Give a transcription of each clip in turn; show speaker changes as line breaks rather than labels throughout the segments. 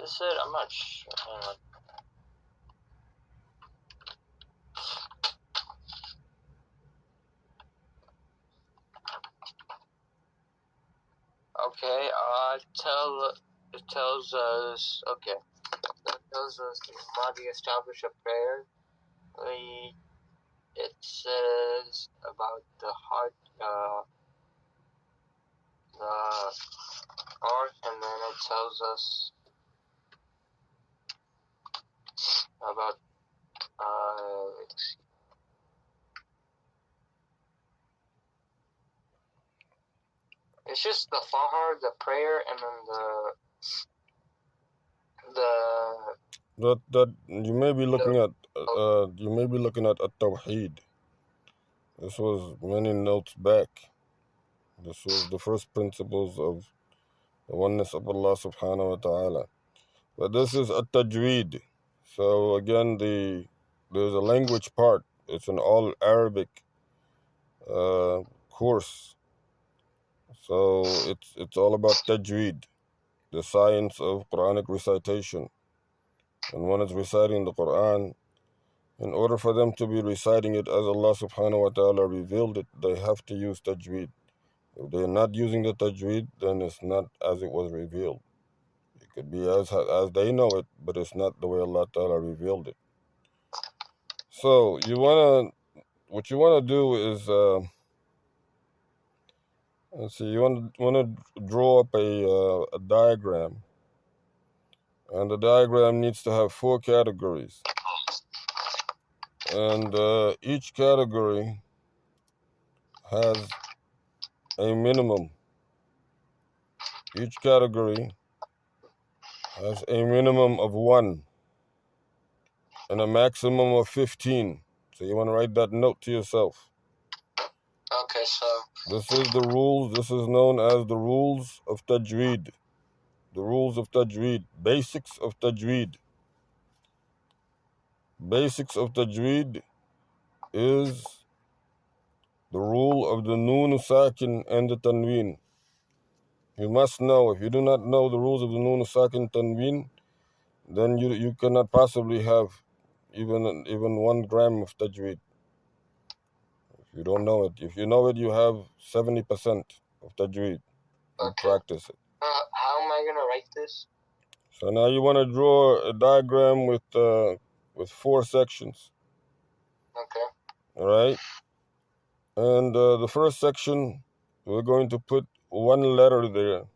Is it? I'm not sure. Hang on. Okay, it tells us, okay, it tells us the Mahdi established a prayer. It says about the heart, and then it tells us about, let's see. It's just the Fahar, the prayer, and then
That you may be looking at At-Tawheed. This was many notes back. This was the first principles of the oneness of Allah subhanahu wa ta'ala. But this is At-Tajweed. So again, there's a language part. It's an all Arabic course. So it's all about Tajweed, the science of Quranic recitation. And one is reciting the Quran. In order for them to be reciting it as Allah subhanahu wa ta'ala revealed it, they have to use Tajweed. If they're not using the Tajweed, then it's not as it was revealed. It could be as they know it, but it's not the way Allah ta'ala revealed it. So what you wanna do is let's see, you wanna draw up a diagram, and the diagram needs to have 4 categories, and each category has a minimum. Each category has a minimum of 1 and a maximum of 15. So you want to write that note to yourself.
Okay, so
this is the rules. This is known as the rules of Tajweed. The rules of Tajweed. Basics of Tajweed. Basics of Tajweed is the rule of the Noon Sakin and the Tanween. You must know. If you do not know the rules of the Noon Sakin Tanween, then you cannot possibly have even 1 gram of Tajweed. If you don't know it. If you know it, you have 70% of Tajweed. You practice it.
How am I going to write this?
So now you want to draw a diagram with 4 sections.
Okay.
All right? And the first section, we're going to put 1 letter there.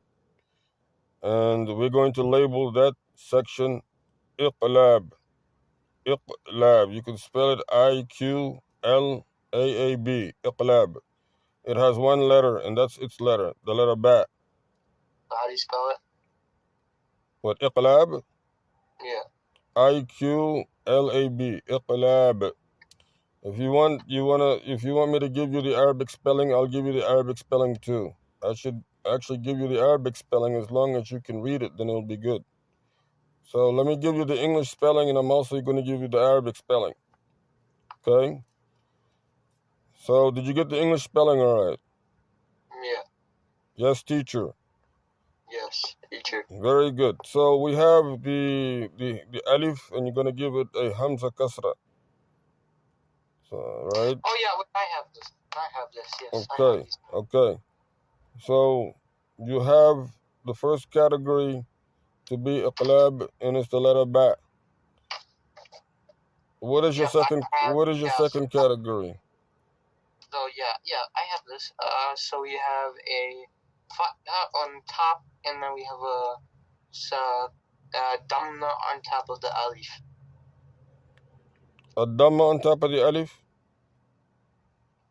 And we're going to label that section Iqlab. Iqlab. You can spell it I-Q-L-A-A-B. Iqlab. It has 1 letter, and that's its letter, the letter Ba.
How do you spell it?
What, Iqlab?
Yeah.
I-Q-L-A-B. Iqlab. If you want me to give you the Arabic spelling, I'll give you the Arabic spelling too. I should actually give you the Arabic spelling. As long as you can read it, then it'll be good. So let me give you the English spelling, and I'm also going to give you the Arabic spelling. Okay? So did you get the English spelling all right?
Yeah.
Yes, teacher.
Yes, teacher.
Very good. So we have the alif, and you're going to give it a hamza kasra. So, right?
Oh yeah, I have this. Yes.
Okay. Okay. So you have the first category to be iqlab, and it's the letter ba. What is your second category?
So I have this. So we have a fatha on top, and then we have a damma on top of the alif.
A damma on top of the alif?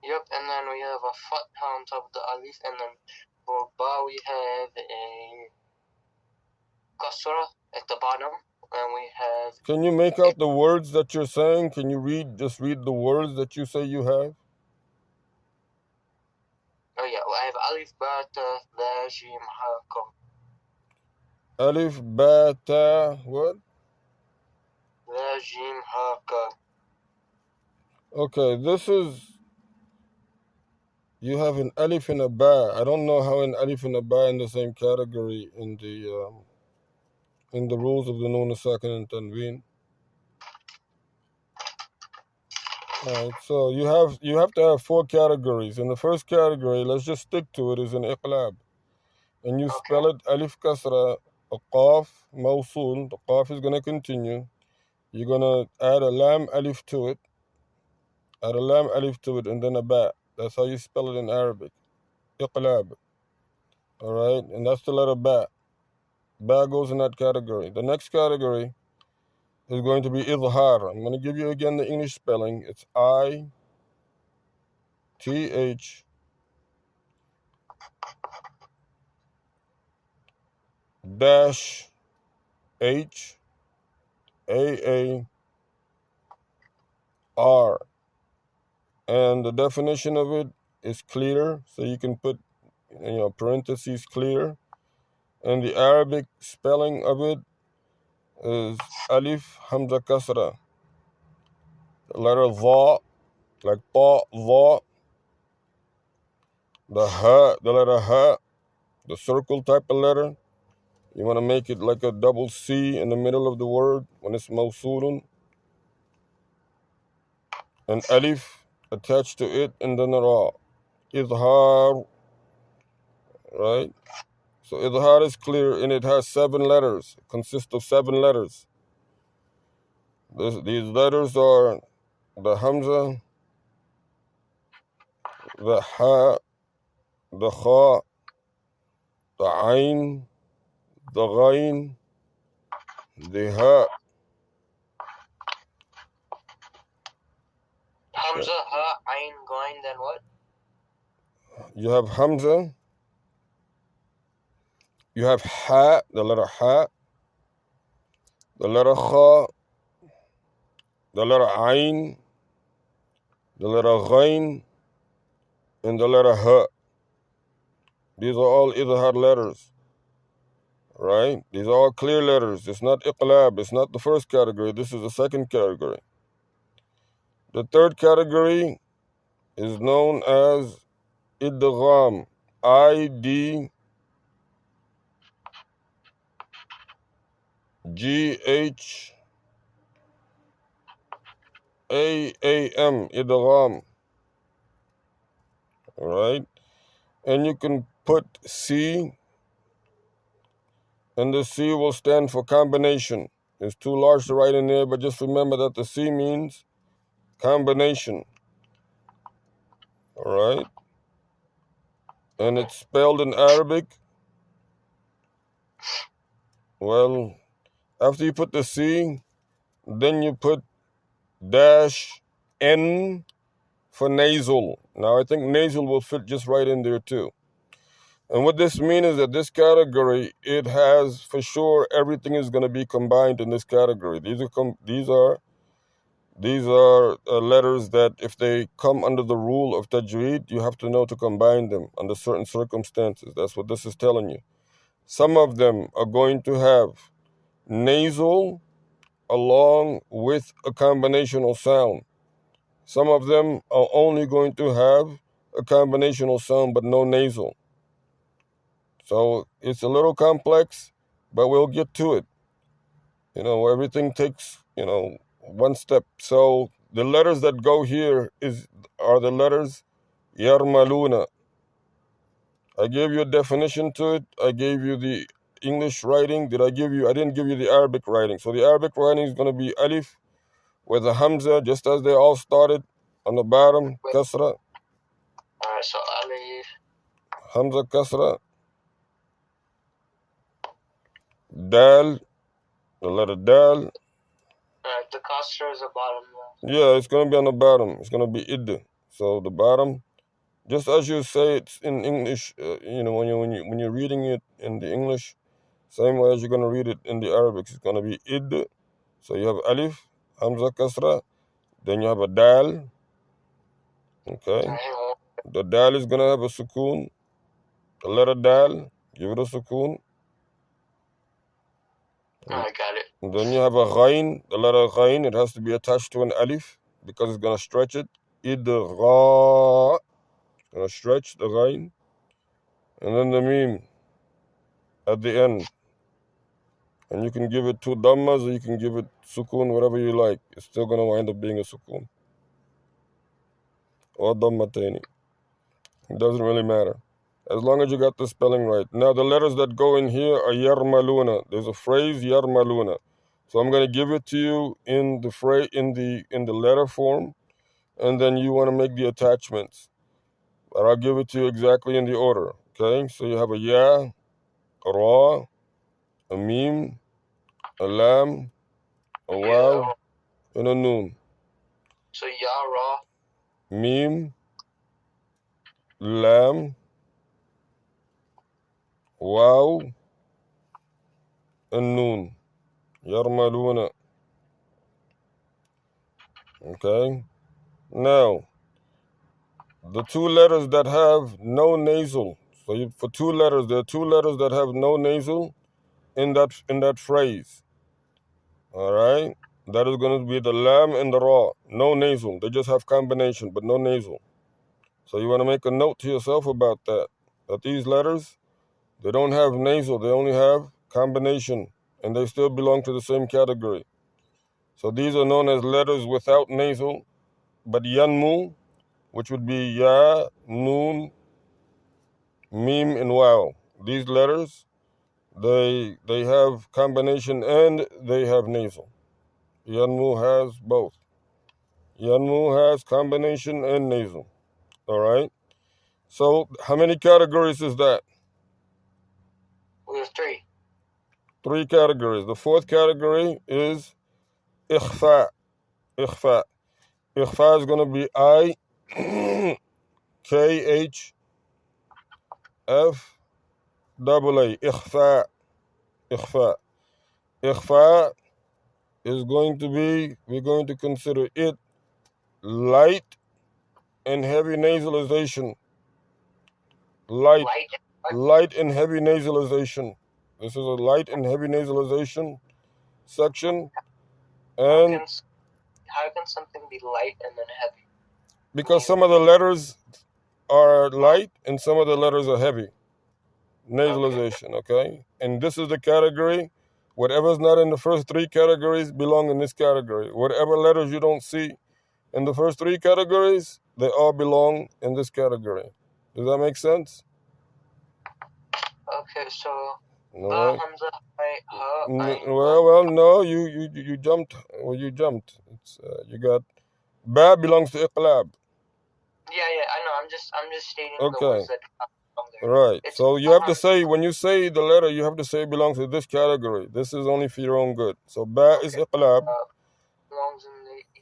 Yep, and then we have a fatha on top of the alif, and then for ba we have a kasra at the bottom, and we have...
Can you make out the words that you're saying? Can you just read the words that you say you have?
Oh yeah, well, I have alif, ba, ta, la, jim, ha, ka.
Alif, ba, ta, what?
La, jim, ha, ka.
Okay, you have an alif and a ba. I don't know how an alif and a ba in the same category in the in the rules of the Nun Sakin and Tanween. Alright, so you have to have 4 categories. In the first category, let's just stick to it, is an iqlab. And you spell it alif kasra, a qaf, mawsul. The qaf is going to continue. You're going to add a lam alif to it. Add a lam alif to it and then a ba. That's how you spell it in Arabic. Iqlab. Alright, and that's the letter ba. Ba goes in that category. The next category is going to be idhar. I'm going to give you again the English spelling. It's I-T-H dash H-A-A-R. And the definition of it is clear. So you can put, parentheses clear. And the Arabic spelling of it is alif hamza kasra. The letter dha, like ta, dha. The letter ha, the circle type of letter. You want to make it like a double C in the middle of the word when it's mawsulun. And alif attached to it, and then ra. Idhar, right? So idhar is clear, and it has 7 letters. It consists of 7 letters. These letters are the hamza, the ha, the kha, the ain, the ghain, the ha.
Hamza, ha, ain, ghain, then what?
You have hamza, you have ha, the letter ha, the letter kha, the letter ain, the letter ghain, and the letter ha. These are all idhar letters, right? These are all clear letters. It's not iqlab. It's not the first category. This is the second category. The third category is known as idgham. I-D-G-H-A-A-M. Idgham. All right? And you can put C, and the C will stand for combination. It's too large to write in there, but just remember that the C means combination. All right? And it's spelled in Arabic. Well, after you put the C, then you put dash N for nasal. Now, I think nasal will fit just right in there, too. And what this means is that this category, it has, for sure, everything is going to be combined in this category. These are letters that if they come under the rule of Tajweed, you have to know to combine them under certain circumstances. That's what this is telling you. Some of them are going to have nasal along with a combinational sound. Some of them are only going to have a combinational sound but no nasal. So it's a little complex, but we'll get to it. Everything takes, one step. So the letters that go here are the letters Yarmaluna. I gave you a definition to it. I gave you the English writing. I didn't give you the Arabic writing. So the Arabic writing is going to be alif with a hamza, just as they all started on the bottom, kasra.
Alright, so alif.
Hamza kasra. Dal, the letter dal.
The kasra is the bottom.
Yeah, it's going to be on the bottom. It's going to be id. So the bottom, just as you say it in English, when you're reading it in the English, same way as you're going to read it in the Arabic, it's going to be id. So you have alif, hamza kasra, then you have a dal. Okay. The dal is going to have a sukoon. The letter dal, give it a sukoon.
I got it.
And then you have a ghain. The letter ghain, it has to be attached to an alif because it's going to stretch it. Idgha. It's going to stretch the ghain. And then the meme at the end. And you can give it two dhammas or you can give it sukoon, whatever you like. It's still going to wind up being a sukoon. Or dhammatayni. It doesn't really matter. As long as you got the spelling right. Now the letters that go in here are yarmaluna. There's a phrase yarmaluna. So I'm going to give it to you in the in the letter form, and then you want to make the attachments. But I'll give it to you exactly in the order. Okay? So you have a ya, a ra, a mim, a lam, a waw,
Yeah.
and a noon.
So Yara.
Mim, lam, waw, and noon. Yarmaluna. Okay? Now, the two letters that have no nasal. So for two letters, there are two letters that have no nasal in that phrase. All right? That is going to be the lam and the ra. No nasal. They just have combination, but no nasal. So you want to make a note to yourself about that. That these letters, they don't have nasal. They only have combination. And they still belong to the same category. So these are known as letters without nasal. But yanmu, which would be ya, noon, mim, and waw. These letters, they have combination and they have nasal. Yanmu has both. Yanmu has combination and nasal. All right? So how many categories is that?
We have three.
Three categories. The fourth category is ikhfa. Ikhfa. Ikhfa is going to be I-K-H-F-A-A. Ikhfa. Ikhfa. Ikhfa is going to be, we're going to consider it light and heavy nasalization. Light and heavy nasalization. This is a light and heavy nasalization section. And
how can something be light and then heavy?
because some of the letters are light and some of the letters are heavy. Nasalization, okay? And this is the category. Whatever's not in the first three categories belong in this category. Whatever letters you don't see in the first three categories, they all belong in this category. Does that make sense?
Okay, so
All right.
Hamza, ha,
Well, no, you jumped. Well, you jumped. It's you got ba belongs to iqlab.
Yeah, I know. I'm just stating
Okay.
the words that come there.
Right. So you have to say, when you say the letter, you have to say it belongs to this category. This is only for your own good. So ba is iqlab.
Belongs in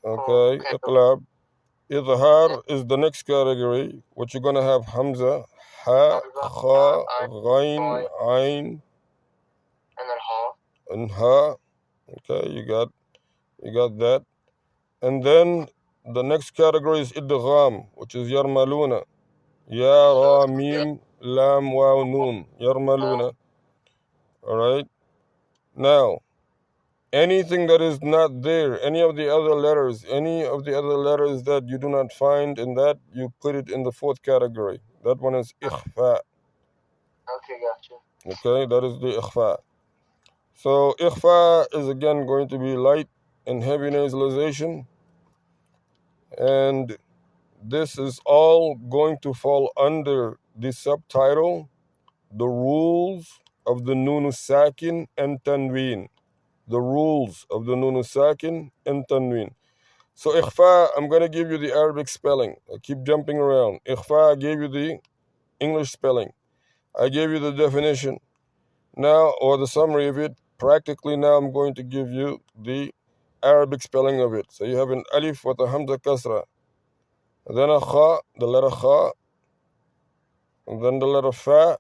the
Okay, iqlab. Izhar is the next category, which you're gonna have hamza, ha, kha, ghain, ain,
and then ha.
and ha. Okay, you got that. And then the next category is idgham, which is yarmaluna. Ya, ra, mim, lam, waw, noon. Yarmaluna. All right. Now, anything that is not there, any of the other letters that you do not find in that, you put it in the fourth category. That one is ikhfa.
Okay, gotcha.
Okay, that is the ikhfa. So ikhfa is again going to be light and heavy nasalization. And this is all going to fall under the subtitle, The Rules of the Nun Sakin and Tanween. The rules of the Nun Sakin and Tanween. So ikhfa, I'm going to give you the Arabic spelling. I keep jumping around. Ikhfa, I gave you the English spelling. I gave you the definition. Now, or the summary of it. Practically now I'm going to give you the Arabic spelling of it. So you have an alif with a hamza kasra. Then a kha, the letter kha. And then the letter fa.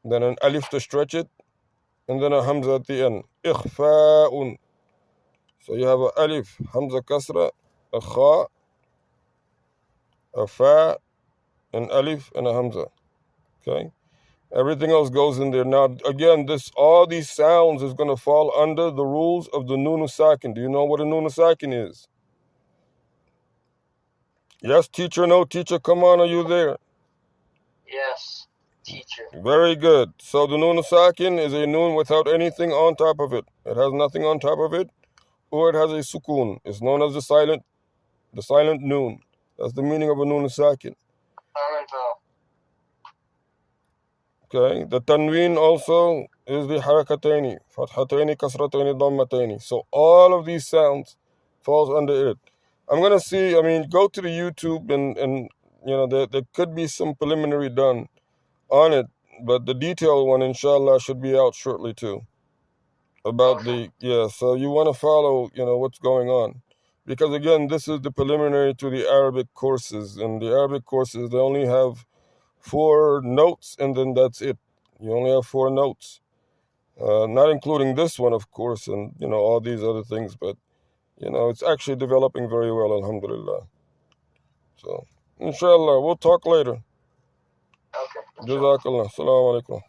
Then an alif to stretch it. And then a hamza at the end. Ikhfa'un. So you have a alif, hamza kasra, a kha, a fa, an alif, and a hamza. Okay? Everything else goes in there. Now, again, all these sounds is going to fall under the rules of the Nun Sakin. Do you know what a Nun Sakin is? Yes, teacher, no, teacher, come on, are you there?
Yes. teacher.
Very good. So the noon sakin is a noon without anything on top of it. It has nothing on top of it, or it has a sukoon. It's known as the silent noon. That's the meaning of a noon sakin.
Silent vowel.
Okay. The tanween also is the harakataini, fathataini, kasrataini, dhammataini. So all of these sounds falls under it. I'm gonna see. I mean, go to the YouTube and there could be some preliminary done on it, but the detailed one, inshallah, should be out shortly too. About so you want to follow, what's going on, because again, this is the preliminary to the Arabic courses, and the Arabic courses, they only have 4 notes, and then that's it. You only have 4 notes, not including this one, of course, and all these other things, but it's actually developing very well, alhamdulillah. So inshallah, we'll talk later.
Okay.
Jazakallah. Assalamu alaikum.